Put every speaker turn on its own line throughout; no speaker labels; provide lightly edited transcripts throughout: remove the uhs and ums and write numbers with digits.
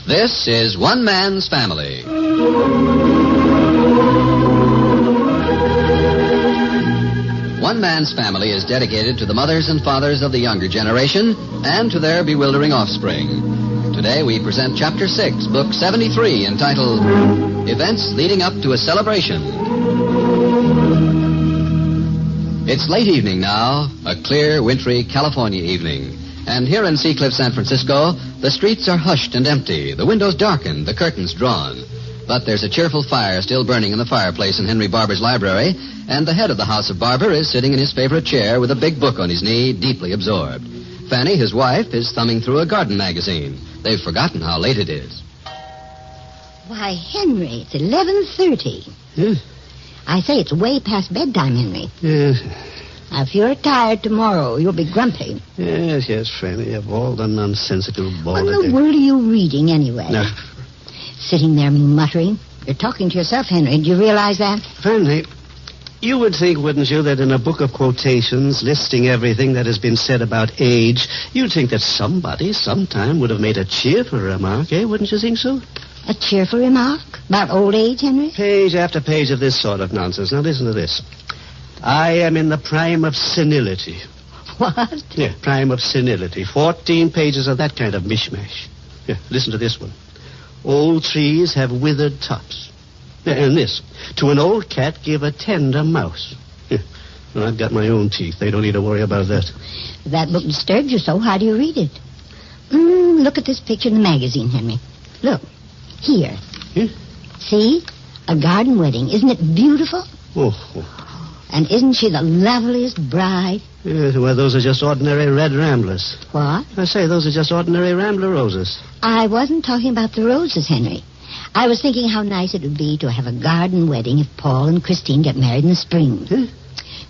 This is One Man's Family. One Man's Family is dedicated to the mothers and fathers of the younger generation and to their bewildering offspring. Today we present Chapter 6, Book 73, entitled Events Leading Up to a Celebration. It's late evening now, a clear, wintry California evening. And here in Seacliff, San Francisco, the streets are hushed and empty, the windows darkened, the curtains drawn. But there's a cheerful fire still burning in the fireplace in Henry Barber's library, and the head of the House of Barber is sitting in his favorite chair with a big book on his knee, deeply absorbed. Fanny, his wife, is thumbing through a garden magazine. They've forgotten how late it is.
Why, Henry, it's 11:30.
Yes?
I say it's way past bedtime, Henry.
Yes.
Now, if you're tired tomorrow, you'll be grumpy.
Yes, Fanny. Of all the nonsensical
What in the world are you reading, anyway?
No.
Sitting there muttering. You're talking to yourself, Henry. Do you realize that?
Fanny, you would think, wouldn't you, that in a book of quotations listing everything that has been said about age, you'd think that somebody sometime would have made a cheerful remark, eh? Wouldn't you think so?
A cheerful remark? About old age, Henry?
Page after page of this sort of nonsense. Now, listen to this. I am in the prime of senility.
What?
Yeah, prime of senility. 14 pages of that kind of mishmash. Yeah, listen to this one. Old trees have withered tops. Yeah, and this. To an old cat, give a tender mouse. Yeah. Well, I've got my own teeth. They don't need to worry about that.
If that book disturbs you so, how do you read it? Look at this picture in the magazine, Henry. Look. Here.
Yeah?
See? A garden wedding. Isn't it beautiful?
Oh.
And isn't she the loveliest bride?
Yes, well, those are just ordinary red ramblers.
What?
I say, those are just ordinary rambler roses.
I wasn't talking about the roses, Henry. I was thinking how nice it would be to have a garden wedding if Paul and Christine get married in the spring.
Huh?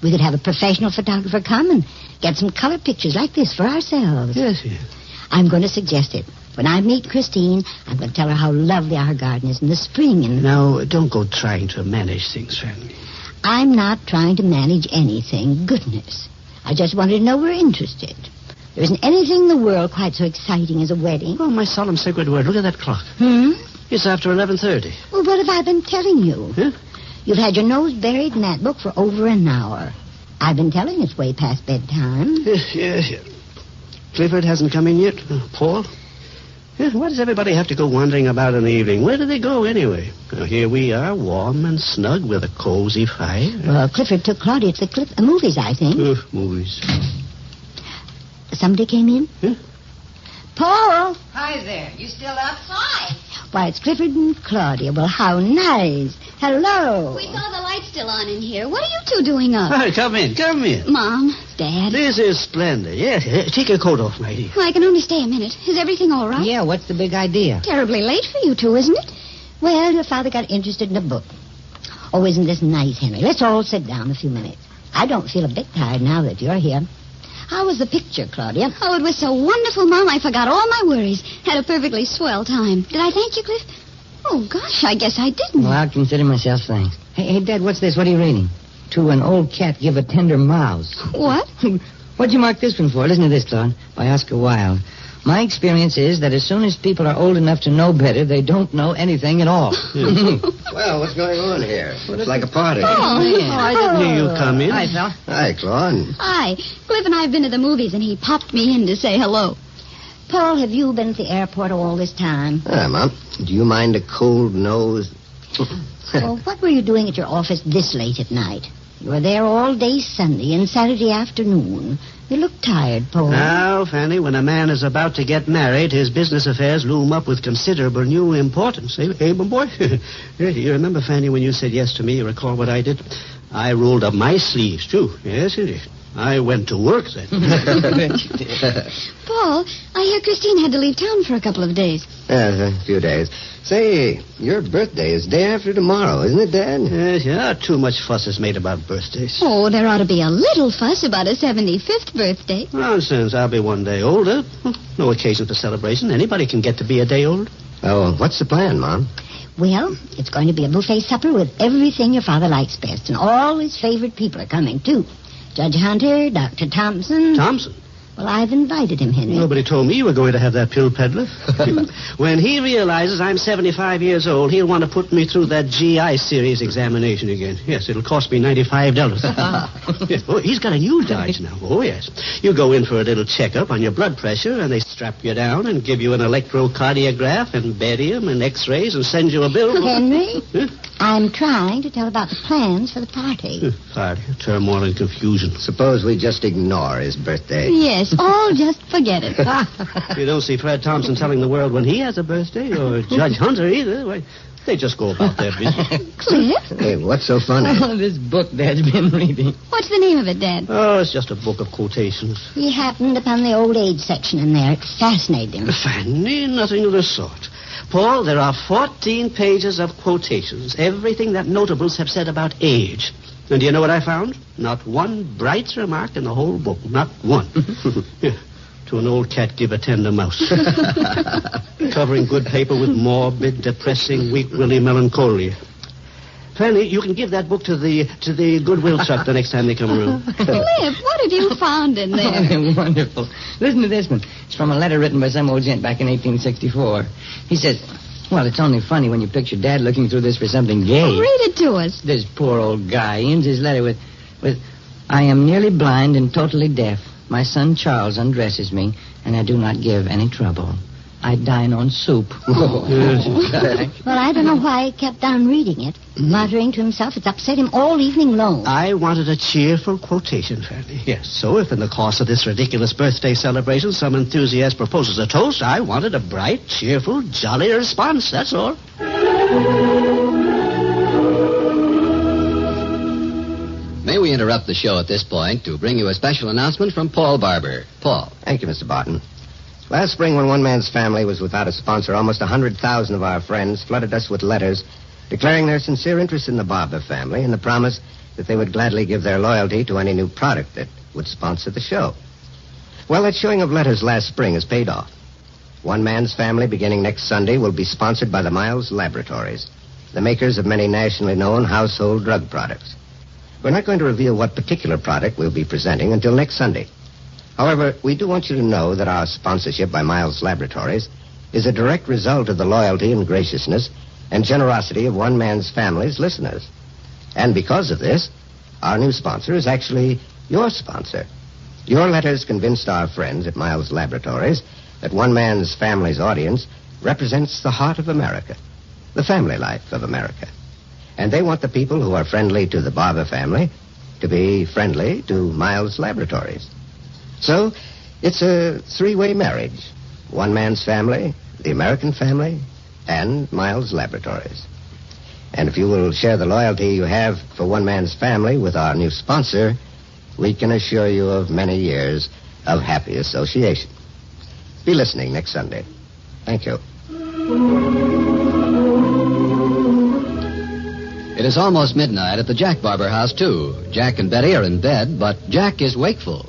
We could have a professional photographer come and get some color pictures like this for ourselves.
Yes.
I'm going to suggest it. When I meet Christine, I'm going to tell her how lovely our garden is in the spring. And
Now, don't go trying to manage things, Fanny.
I'm not trying to manage anything. Goodness. I just wanted to know we're interested. There isn't anything in the world quite so exciting as a wedding.
Oh, my solemn sacred word. Look at that clock. It's after 11:30.
Well, what have I been telling you?
Huh?
You've had your nose buried in that book for over an hour. I've been telling you it's way past bedtime.
Yes. Clifford hasn't come in yet. Paul? Why does everybody have to go wandering about in the evening? Where do they go, anyway? Here we are, warm and snug with a cozy fire.
Well, Clifford took Claudia to the movies, I think.
Movies.
Somebody came in?
Huh?
Paul!
Hi there. You still up? Hi.
Why, it's Clifford and Claudia. Well, how nice. Hello.
We saw the light still on in here. What are you two doing up?
Hi, come in.
Mom, Dad.
This is splendid. Yes, take your coat off, my dear.
Well, I can only stay a minute. Is everything all right?
Yeah, what's the big idea?
Terribly late for you two, isn't it?
Well, your father got interested in a book. Oh, isn't this nice, Henry? Let's all sit down a few minutes. I don't feel a bit tired now that you're here. How was the picture, Claudia?
Oh, it was so wonderful, Mom. I forgot all my worries. Had a perfectly swell time. Did I thank you, Cliff? Oh, gosh, I guess I didn't.
Well, I'll consider myself thanks. Hey, Dad, what's this? What are you reading? To an old cat, give a tender mouse.
What?
What'd you mark this one for? Listen to this, Claude, by Oscar Wilde. My experience is that as soon as people are old enough to know better, they don't know anything at all.
Well, what's going on here? Looks like a party.
I didn't hear you come in.
Hi, fella.
Hi, Claude.
Hi. Cliff and I have been to the movies, and he popped me in to say hello.
Paul, have you been at the airport all this time?
Mom, do you mind a cold nose?
Well, what were you doing at your office this late at night? You were there all day Sunday and Saturday afternoon. You look tired, Paul.
Now, Fanny, when a man is about to get married, his business affairs loom up with considerable new importance. Hey, my boy? You remember, Fanny, when you said yes to me? You recall what I did? I rolled up my sleeves, too. Yes, indeed. I went to work then.
Paul, I hear Christine had to leave town for a couple of days.
Yes, a few days. Say, your birthday is day after tomorrow, isn't it, Dad?
Yes, yeah, too much fuss is made about birthdays.
Oh, there ought to be a little fuss about a 75th birthday.
Nonsense. I'll be one day older. No occasion for celebration. Anybody can get to be a day old.
Oh, what's the plan, Mom?
Well, it's going to be a buffet supper with everything your father likes best, and all his favorite people are coming, too. Judge Hunter, Dr. Thompson.
Thompson?
Well, I've invited him, Henry.
Nobody told me you were going to have that pill peddler. When he realizes I'm 75 years old, he'll want to put me through that GI series examination again. Yes, it'll cost me $95. Yes. Oh, he's got a new dodge now. Oh, yes. You go in for a little checkup on your blood pressure, and they strap you down and give you an electrocardiograph and barium and x-rays and send you a bill.
Henry,
Huh?
I'm trying to tell about the plans for the party.
Party, turmoil and confusion.
Suppose we just ignore his birthday.
Yes, all just forget it.
You don't see Fred Thompson telling the world when he has a birthday, or Judge Hunter either. Why, they just go about their business.
Cliff?
Hey, what's so funny?
Oh, this book Dad's been reading.
What's the name of it, Dad?
Oh, it's just a book of quotations.
He happened upon the old age section in there. It fascinated him.
Fanny, nothing of the sort. Paul, there are 14 pages of quotations, everything that notables have said about age. And do you know what I found? Not one bright remark in the whole book. Not one. Yeah. To an old cat, give a tender mouse. Covering good paper with morbid, depressing, weak-willy melancholia. Fanny, you can give that book to the Goodwill truck the next time they come around.
Cliff, what have you found in
Oh,
there?
they're wonderful. Listen to this one. It's from a letter written by some old gent back in 1864. He says, well, it's only funny when you picture Dad looking through this for something gay.
Oh, read it to us.
This poor old guy ends his letter with, I am nearly blind and totally deaf. My son Charles undresses me, and I do not give any trouble. I dine on soup.
Well, I don't know why he kept on reading it, muttering to himself. It's upset him all evening long.
I wanted a cheerful quotation, Fanny. Yes, so if in the course of this ridiculous birthday celebration some enthusiast proposes a toast, I wanted a bright, cheerful, jolly response, that's all.
May we interrupt the show at this point to bring you a special announcement from Paul Barber. Paul.
Thank you, Mr. Barton. Last spring, when one man's family was without a sponsor, almost 100,000 of our friends flooded us with letters declaring their sincere interest in the Barber family and the promise that they would gladly give their loyalty to any new product that would sponsor the show. Well, that showing of letters last spring has paid off. One man's family, beginning next Sunday, will be sponsored by the Miles Laboratories, the makers of many nationally known household drug products. We're not going to reveal what particular product we'll be presenting until next Sunday. However, we do want you to know that our sponsorship by Miles Laboratories is a direct result of the loyalty and graciousness and generosity of one man's family's listeners. And because of this, our new sponsor is actually your sponsor. Your letters convinced our friends at Miles Laboratories that one man's family's audience represents the heart of America, the family life of America. And they want the people who are friendly to the Barber family to be friendly to Miles Laboratories. So, it's a three-way marriage. One man's family, the American family, and Miles Laboratories. And if you will share the loyalty you have for one man's family with our new sponsor, we can assure you of many years of happy association. Be listening next Sunday. Thank you.
It is almost midnight at the Jack Barber house, too. Jack and Betty are in bed, but Jack is wakeful.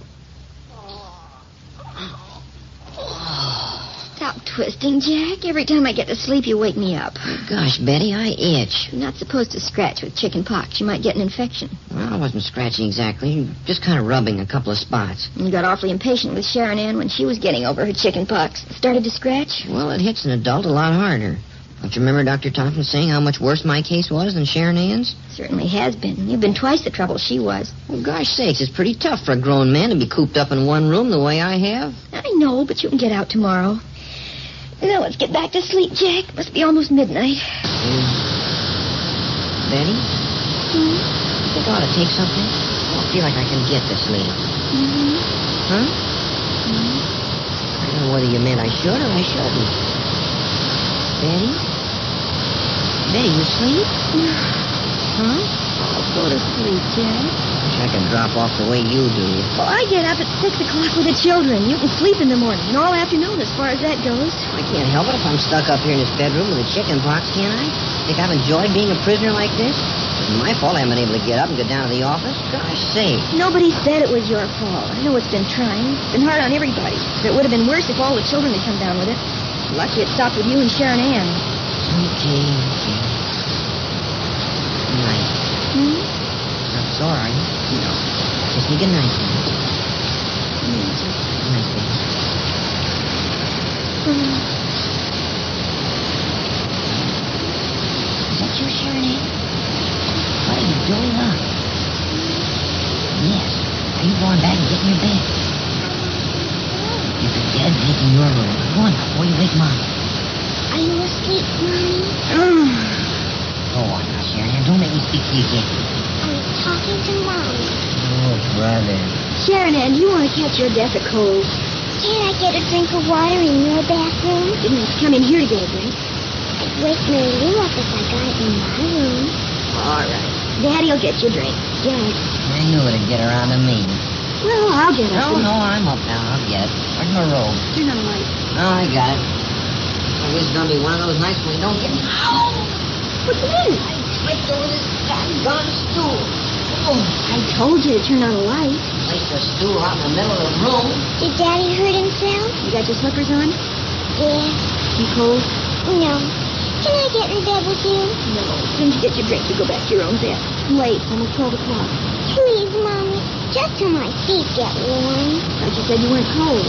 Stop twisting, Jack. Every time I get to sleep, you wake me up.
Gosh, Betty, I itch.
You're not supposed to scratch with chicken pox. You might get an infection.
Well, I wasn't scratching exactly. Just kind of rubbing a couple of spots.
You got awfully impatient with Sharon Ann when she was getting over her chicken pox. Started to scratch?
Well, it hits an adult a lot harder. Don't you remember Dr. Thompson saying how much worse my case was than Sharon Ann's?
Certainly has been. You've been twice the trouble she was.
Well, gosh sakes, it's pretty tough for a grown man to be cooped up in one room the way I have.
I know, but you can get out tomorrow. Now let's get back to sleep, Jack. Must be almost midnight.
Betty? You think I ought to take something? I don't feel like I can get to sleep. Huh? I don't know whether you meant I should or I shouldn't. Betty? Betty, you sleep? Huh?
I'll go to sleep, Jack.
Wish I could drop off the way you do.
Well, I get up at 6 o'clock with the children. You can sleep in the morning and all afternoon as far as that goes.
I can't help it if I'm stuck up here in this bedroom with a chicken pox, can I? Think I've enjoyed being a prisoner like this? It's my fault I haven't been able to get up and go down to the office. Gosh sakes.
Nobody said it was your fault. I know it's been trying. It's been hard on everybody. But it would have been worse if all the children had come down with it. Lucky it stopped with you and Sharon Ann.
Okay. Good night. Not sore, are you? No. Kiss me good night, then. Let me see. Is that you, Sharon? What are you doing up? Yes. Are you going back and getting your bed? If the bed's in your room, go on before you wake Mom.
Are you asleep, Mommy?
Go on now, Sharon. Don't make me speak to you again.
I'm talking to Mom.
Oh, brother.
Sharon Ann, you want to catch your death of cold.
Can't I get a drink of water in your bathroom?
Didn't have to come in here to get a drink.
I'd wake Mary Lou up if I got it in my room.
All right. Daddy'll get you a drink. Jack.
I knew it'd get around to me.
Well, I'll get it.
No, I'm up now. I'll get it. Where's my robe?
Turn on the light.
Oh, I got it. Oh, this is going to be one of those nights when you don't get... Ow!
What's the matter?
I tripped over this doggone stool. Oh,
I told you to turn on the light.
placed a stool out in the middle of the room.
Did Daddy hurt himself?
You got your slippers on?
Yeah.
You cold?
No. Can I get in bed with you?
No. As soon as you get your drink, you go back to your own bed. I'm late. Almost 12 o'clock.
Please, Mommy. Just till my feet get warm.
Thought you said you weren't cold.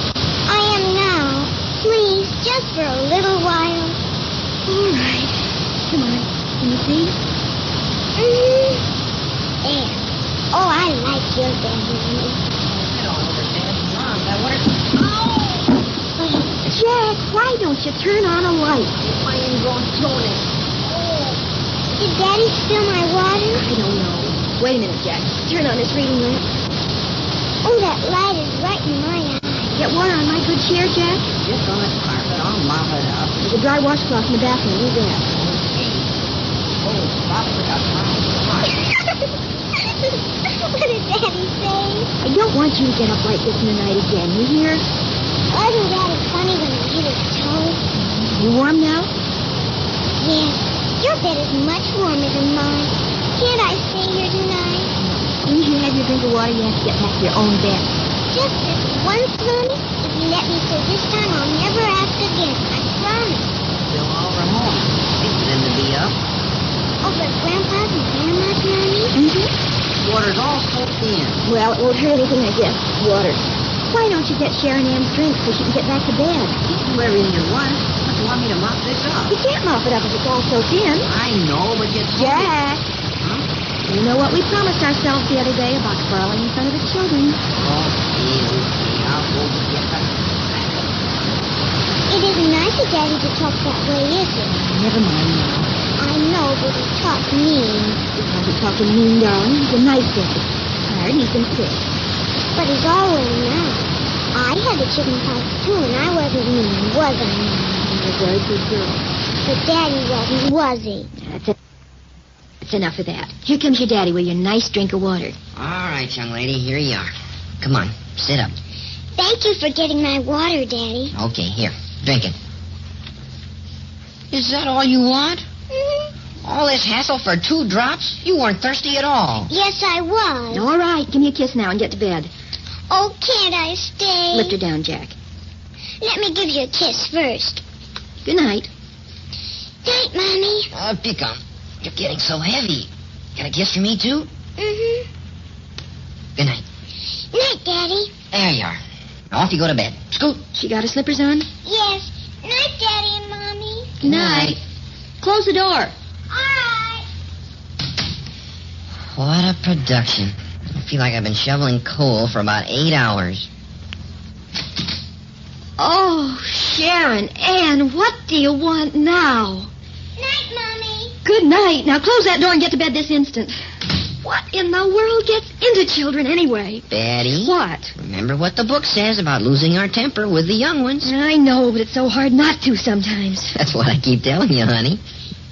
I am now. Please, just for a little while.
All right. Come on. Can you see?
There. Oh, I like your bed, Mommy.
I don't understand. Mom, that works.
Jack, why don't you turn on a light?
Why ain't going toning?
Did Daddy spill my water?
I don't know. Wait a minute, Jack. Turn on this reading lamp.
Oh, that light is right in my eye.
Get water on my good chair, Jack.
Just on the carpet. I'll mop it up.
There's a dry washcloth in the bathroom. Use that.
Okay. Oh, stop it.
What did Daddy say?
I don't want you to get up like this in the night again. You hear?
Wasn't Daddy funny when he hit his toe?
You warm now?
Yes. Your bed is much warmer than mine. Can't I stay here tonight?
As soon as you have your drink of water, you have to get back to your own bed.
Just this once, Mommy. If you let me stay this time, I'll never ask again. I promise.
Still all over home. Expecting them to be up.
Oh, but Grandpa's and Grandma's, Mommy?
Mm-hmm.
Water's all soaked in.
Well, it won't hurt anything, I guess. Water. Why don't you get Sharon Ann's drink so she can get back to bed?
You can do everything you want. But you want me to mop this up?
You can't mop it up if it's all soaked in.
I know, but you told me...
Jack,
Huh?
you know what we promised ourselves the other day about quarreling in front of the children?
Okay. I'll go get her.
It isn't nice of Daddy to talk that way, is it?
Never mind now.
I know, but he talks mean.
Because he's talking mean, darling. He's a nice daddy. Tired and he's been sick.
But he's all well now. I had the chicken pox, too, and I wasn't mean, was I, Mom?
You're a very good girl.
But Daddy wasn't, was he?
That's enough of that. Here comes your daddy with your nice drink of water.
All right, young lady, here you are. Come on, sit up.
Thank you for getting my water, Daddy.
Okay, here, drink it. Is that all you want?
Mm-hmm.
All this hassle for 2 drops? You weren't thirsty at all.
Yes, I was.
All right, give me a kiss now and get to bed.
Oh, can't I stay?
Lift her down, Jack.
Let me give you a kiss first.
Good night.
Night, Mommy.
Pick up. You're getting so heavy. Got a kiss for me, too?
Mm-hmm.
Good night.
Night, Daddy.
There you are. Now off you go to bed. Scoot.
She got her slippers on?
Yes. Night, Daddy and Mommy.
Good night. Close the door.
All right.
What a production. I feel like I've been shoveling coal for about 8 hours.
Oh, Sharon Ann, what do you want now?
Night, Mommy.
Good night. Now close that door and get to bed this instant. What in the world gets into children anyway?
Betty.
What?
Remember what the book says about losing our temper with the young ones.
I know, but it's so hard not to sometimes.
That's what I keep telling you, honey.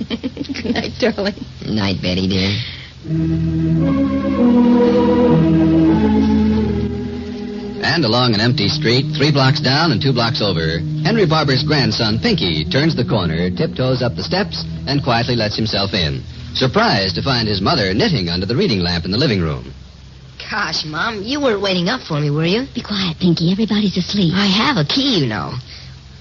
Good night, darling.
Night, Betty, dear.
And along an empty street, 3 blocks down and 2 blocks over, Henry Barber's grandson, Pinky, turns the corner, tiptoes up the steps, and quietly lets himself in, surprised to find his mother knitting under the reading lamp in the living room.
Gosh, Mom, you weren't waiting up for me, were you?
Be quiet, Pinky. Everybody's asleep.
I have a key, you know.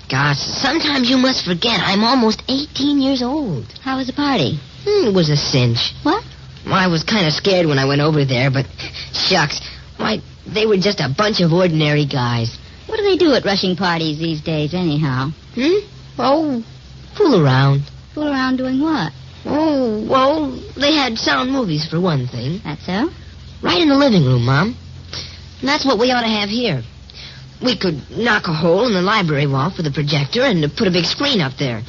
Gosh, sometimes you must forget I'm almost 18 years old.
How was the party?
It was a cinch.
What?
Well, I was kind of scared when I went over there, but shucks. Why, they were just a bunch of ordinary guys.
What
do at rushing parties these days, anyhow?
Oh, fool around.
Fool around doing what?
Oh, well, they had sound movies for one thing.
That's so?
Right in the living room, Mom. And that's what we ought to have here. We could knock a hole in the library wall for the projector and put a big screen up there.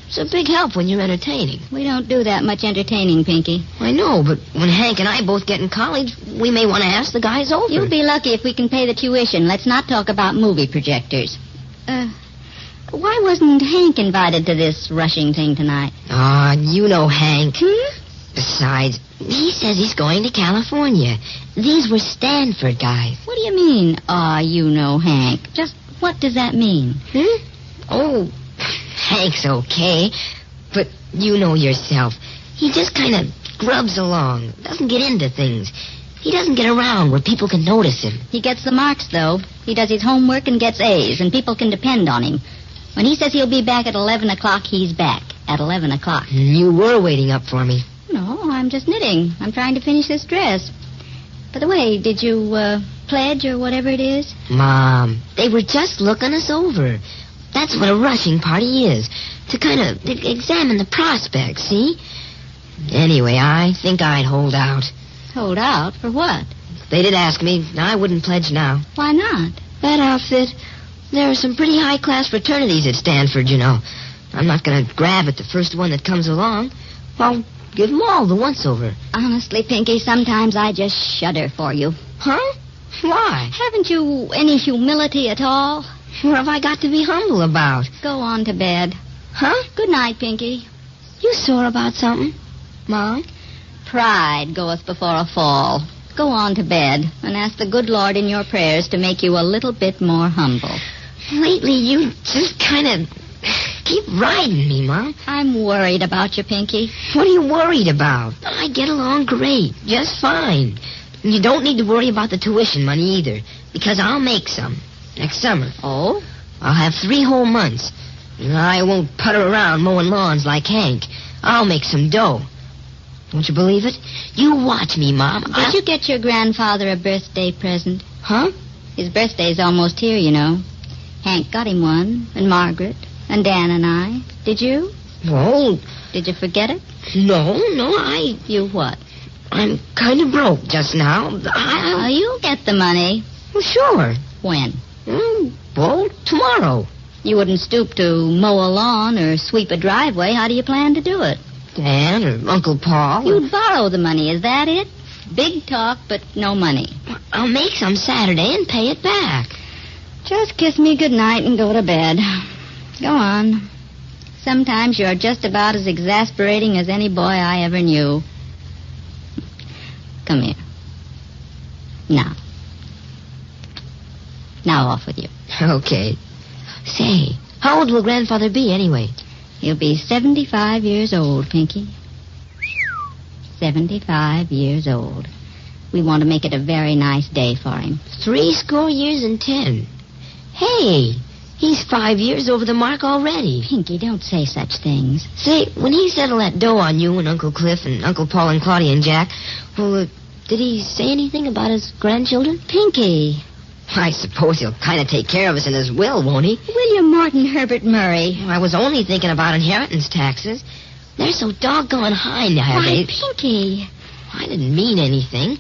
It's a big help when you're entertaining.
We don't do that much entertaining, Pinky.
I know, but when Hank and I both get in college, we may want to ask the guys over.
You'll be lucky if we can pay the tuition. Let's not talk about movie projectors. Why wasn't Hank invited to this rushing thing tonight?
You know Hank. Besides, he says he's going to California. These were Stanford guys.
What do you mean, you know Hank? Just what does that mean?
Oh, Hank's okay. But you know yourself. He just kind of grubs along. Doesn't get into things. He doesn't get around where people can notice him.
He gets the marks, though. He does his homework and gets A's, and people can depend on him. When he says he'll be back at 11 o'clock, he's back at 11 o'clock.
You were waiting up for me.
No, I'm just knitting. I'm trying to finish this dress. By the way, did you pledge or whatever it is?
Mom, they were just looking us over. That's what a rushing party is. To kind of examine the prospects, see? Anyway, I think I'd hold out.
Hold out? For what?
If they did ask me, I wouldn't pledge now.
Why not?
That outfit, there are some pretty high-class fraternities at Stanford, you know. I'm not going to grab at the first one that comes along. I'll give them all the once-over.
Honestly, Pinky, sometimes I just shudder for you.
Huh? Why?
Haven't you any humility at all?
What have I got to be humble about?
Go on to bed.
Huh?
Good night, Pinky.
You sore about something, Mom?
Pride goeth before a fall. Go on to bed and ask the good Lord in your prayers to make you a little bit more humble.
Lately, you just kind of keep riding me, Mom.
I'm worried about you, Pinky.
What are you worried about? I get along great, just fine. And you don't need to worry about the tuition money either, because I'll make some next summer.
Oh?
I'll have 3 whole months. And I won't putter around mowing lawns like Hank. I'll make some dough. Don't you believe it? You watch me, Mom.
Did you get your grandfather a birthday present?
Huh?
His birthday's almost here, you know. Hank got him one, and Margaret, and Dan and I. Did you?
Well...
Did you forget it?
No,
You what?
I'm kind of broke just now.
You'll get the money.
Well, sure.
When?
Well, tomorrow.
You wouldn't stoop to mow a lawn or sweep a driveway. How do you plan to do it?
Dan or Uncle Paul.
You'd borrow the money, is that it? Big talk, but no money.
I'll make some Saturday and pay it back.
Just kiss me goodnight and go to bed. Go on. Sometimes you're just about as exasperating as any boy I ever knew. Come here. Now. Now off with you.
Okay. Say, how old will Grandfather be anyway?
He'll be 75 years old, Pinky. 75 years old. We want to make it a very nice day for him.
70 years and 10. Hey, he's 5 years over the mark already.
Pinky, don't say such things.
Say, when he settled that dough on you and Uncle Cliff and Uncle Paul and Claudia and Jack, well, did he say anything about his grandchildren?
Pinky.
I suppose he'll kind of take care of us in his will, won't he?
William Morton Herbert Murray.
I was only thinking about inheritance taxes. They're so doggone high nowadays.
Why, Pinky.
I didn't mean anything.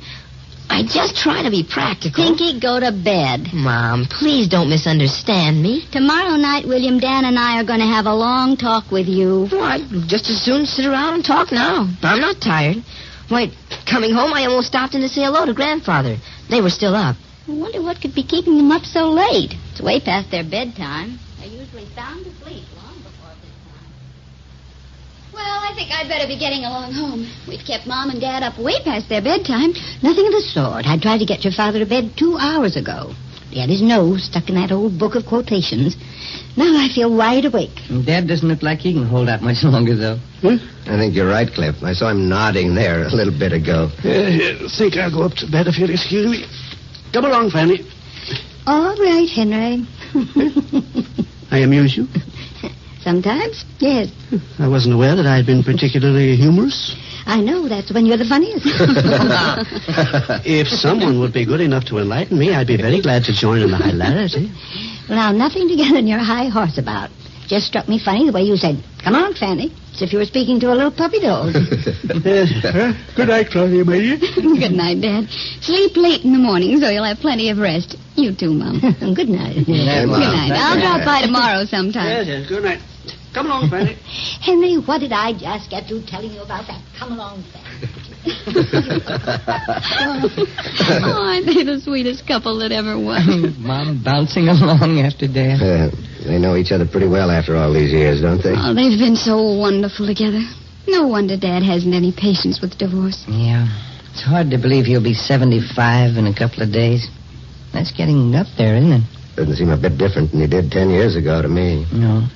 I just try to be practical.
Pinky, go to bed.
Mom, please don't misunderstand me.
Tomorrow night, William, Dan, and I are going to have a long talk with you.
Well, I'd just as soon sit around and talk now. I'm not tired. Why, coming home, I almost stopped in to say hello to Grandfather. They were still up.
I wonder what could be keeping them up so late. It's way past their bedtime. They're usually sound asleep long before bedtime. Well, I think I'd better be getting along home. We've kept Mom and Dad up way past their bedtime. Nothing of the sort. I tried to get your father to bed 2 hours ago. He had his nose stuck in that old book of quotations. Now I feel wide awake.
Dad doesn't look like he can hold out much longer, though.
I think you're right, Cliff. I saw him nodding there a little bit ago.
Think I'll go up to bed if you'll excuse me. Come along, Fanny.
All right, Henry.
I amuse you?
Sometimes, yes.
I wasn't aware that I'd been particularly humorous.
I know. That's when you're the funniest.
If someone would be good enough to enlighten me, I'd be very glad to join in the hilarity.
Well, now, nothing to get on your high horse about. Just struck me funny the way you said, "Come on, Fanny," as if you were speaking to a little puppy dog.
Good night, Claudia, my dear.
Good night, Dad. Sleep late in the morning so you'll have plenty of rest. You too, Mom.
Good night.
Good night. I'll drop by tomorrow sometime.
Yes, good night. Come along, Fanny.
Henry, what did I just get through telling you about that come along thing?
Aren't they the sweetest couple that ever was?
Mom bouncing along after Dad.
They know each other pretty well after all these years, don't they?
Oh, they've been so wonderful together. No wonder Dad hasn't any patience with divorce.
Yeah. It's hard to believe he'll be 75 in a couple of days. That's getting up there, isn't it?
Doesn't seem a bit different than he did 10 years ago to me.
No.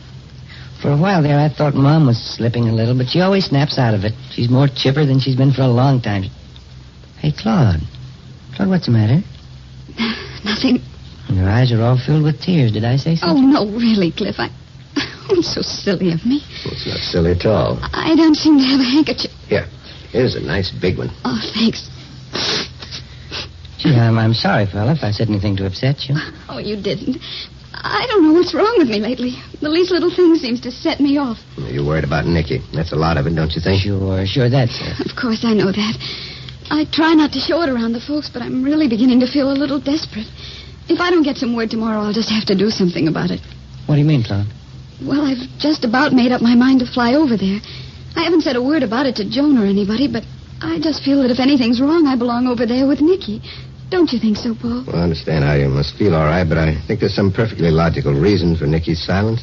For a while there, I thought Mom was slipping a little, but she always snaps out of it. She's more chipper than she's been for a long time. Hey, Claude. Claude, what's the matter?
Nothing.
Your eyes are all filled with tears. Did I say
Oh,
something?
no, really, Cliff. Oh, so silly of me.
Well, it's not silly at all.
I don't seem to have a handkerchief.
Here, here's a nice big one.
Oh, thanks.
Gee, I'm sorry, fella, if I said anything to upset you.
Oh, you didn't. I don't know what's wrong with me lately. The least little thing seems to set me off.
You're worried about Nicky. That's a lot of it, don't you think?
Sure, that's it.
Of course, I know that. I try not to show it around the folks, but I'm really beginning to feel a little desperate. If I don't get some word tomorrow, I'll just have to do something about it.
What do you mean, Claude?
Well, I've just about made up my mind to fly over there. I haven't said a word about it to Joan or anybody, but I just feel that if anything's wrong, I belong over there with Nicky. Don't you think so, Paul?
Well, I understand how you must feel all right, but I think there's some perfectly logical reason for Nicky's silence.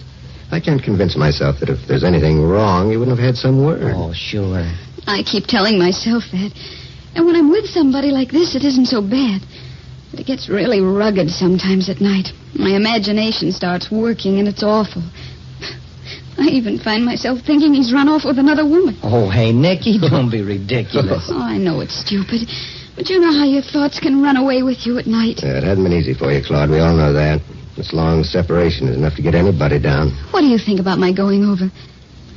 I can't convince myself that if there's anything wrong, he wouldn't have had some word.
Oh, sure.
I keep telling myself that. And when I'm with somebody like this, it isn't so bad. But it gets really rugged sometimes at night. My imagination starts working, and it's awful. I even find myself thinking he's run off with another woman.
Oh, hey, Nicky, don't be ridiculous.
Oh, I know it's stupid. But you know how your thoughts can run away with you at night.
Yeah, it hasn't been easy for you, Claude. We all know that. This long separation is enough to get anybody down.
What do you think about my going over?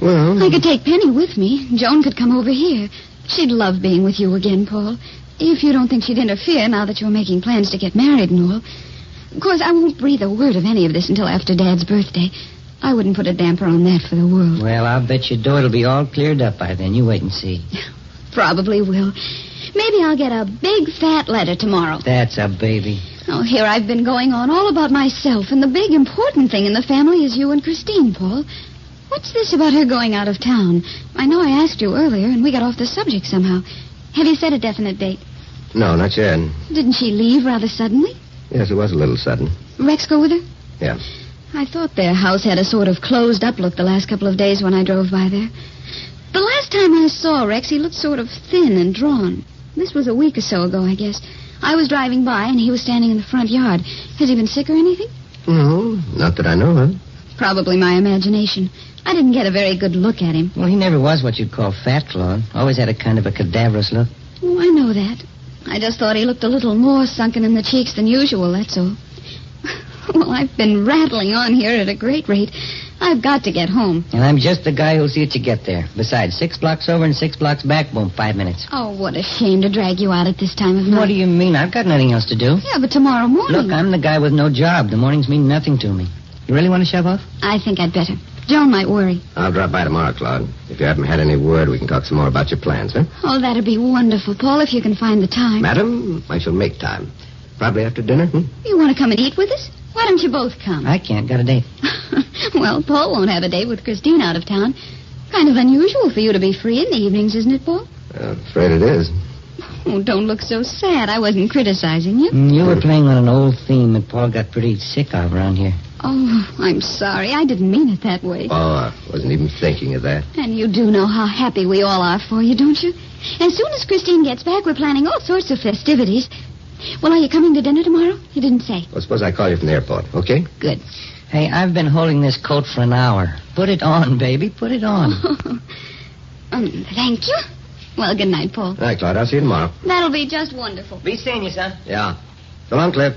Well,
I could take Penny with me. Joan could come over here. She'd love being with you again, Paul. If you don't think she'd interfere now that you're making plans to get married and all. Of course, I won't breathe a word of any of this until after Dad's birthday. I wouldn't put a damper on that for the world.
Well, I'll bet you do. It'll be all cleared up by then. You wait and see.
Probably will. Maybe I'll get a big, fat letter tomorrow.
That's a baby.
Oh, here I've been going on all about myself, and the big, important thing in the family is you and Christine, Paul. What's this about her going out of town? I know I asked you earlier, and we got off the subject somehow. Have you set a definite date?
no, not yet.
Didn't she leave rather suddenly?
Yes, it was a little sudden.
Rex go with her?
Yeah.
I thought their house had a sort of closed-up look the last couple of days when I drove by there. The last time I saw Rex, he looked sort of thin and drawn. This was a week or so ago, I guess. I was driving by, and he was standing in the front yard. Has he been sick or anything?
No, not that I know of.
Probably my imagination. I didn't get a very good look at him.
Well, he never was what you'd call fat, Claude. Always had a kind of a cadaverous look.
Oh, I know that. I just thought he looked a little more sunken in the cheeks than usual, that's all. Well, I've been rattling on here at a great rate. I've got to get home.
And I'm just the guy who'll see that you get there. Besides, 6 blocks over and 6 blocks back, boom, 5 minutes.
Oh, what a shame to drag you out at this time of night.
What do you mean? I've got nothing else to do.
Yeah, but tomorrow morning...
Look, I'm the guy with no job. The mornings mean nothing to me. You really want to shove off?
I think I'd better. Joan might worry.
I'll drop by tomorrow, Claude. If you haven't had any word, we can talk some more about your plans, huh?
Oh, that'd be wonderful, Paul, if you can find the time.
Madam, I shall make time. Probably after dinner,
You want to come and eat with us? Why don't you both come?
I can't. Got a date.
Well, Paul won't have a date with Christine out of town. Kind of unusual for you to be free in the evenings, isn't it, Paul?
I'm afraid it is.
Oh, don't look so sad. I wasn't criticizing you.
You were playing on an old theme that Paul got pretty sick of around here.
Oh, I'm sorry. I didn't mean it that way.
Oh, I wasn't even thinking of that.
And you do know how happy we all are for you, don't you? As soon as Christine gets back, we're planning all sorts of festivities. Well, are you coming to dinner tomorrow? You didn't say.
Well, suppose I call you from the airport, okay?
Good.
Hey, I've been holding this coat for an hour. Put it on, baby. Put it on.
Thank you. Well, good night, Paul.
All right, Claude, I'll see you tomorrow.
That'll be just wonderful.
Be seeing you, son.
Yeah. So long, Cliff.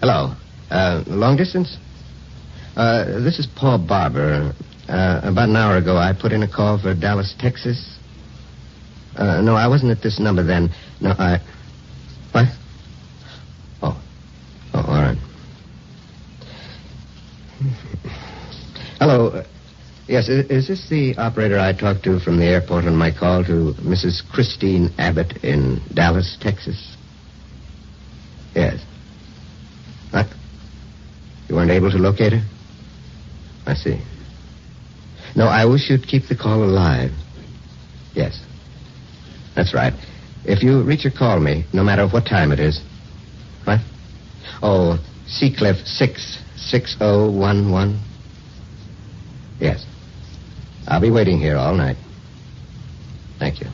Hello. Long distance? This is Paul Barber. About an hour ago, I put in a call for Dallas, Texas. No, I wasn't at this number then. No, What? Oh, all right. Hello. Yes, is this the operator I talked to from the airport on my call to Mrs. Christine Abbott in Dallas, Texas? Yes. What? You weren't able to locate her? I see. No, I wish you'd keep the call alive. Yes. That's right. If you reach her, call me, no matter what time it is. What? Oh, Seacliff 66011. Yes. I'll be waiting here all night. Thank you.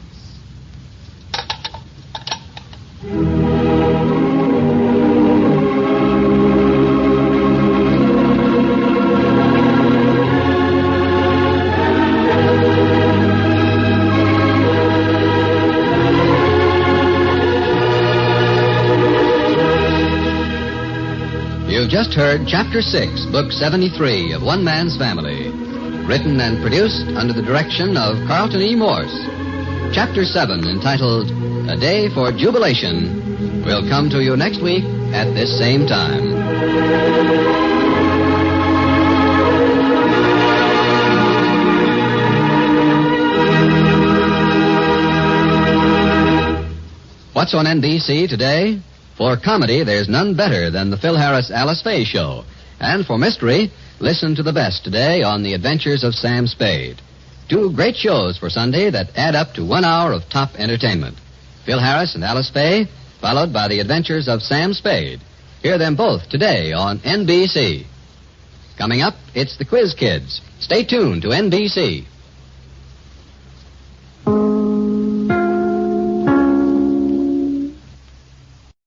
You've just heard Chapter 6, Book 73 of One Man's Family. Written and produced under the direction of Carlton E. Morse. Chapter 7, entitled A Day for Jubilation, will come to you next week at this same time. What's on NBC today? For comedy, there's none better than the Phil Harris-Alice Faye Show. And for mystery, listen to the best today on The Adventures of Sam Spade. Two great shows for Sunday that add up to 1 hour of top entertainment. Phil Harris and Alice Faye, followed by The Adventures of Sam Spade. Hear them both today on NBC. Coming up, it's the Quiz Kids. Stay tuned to NBC.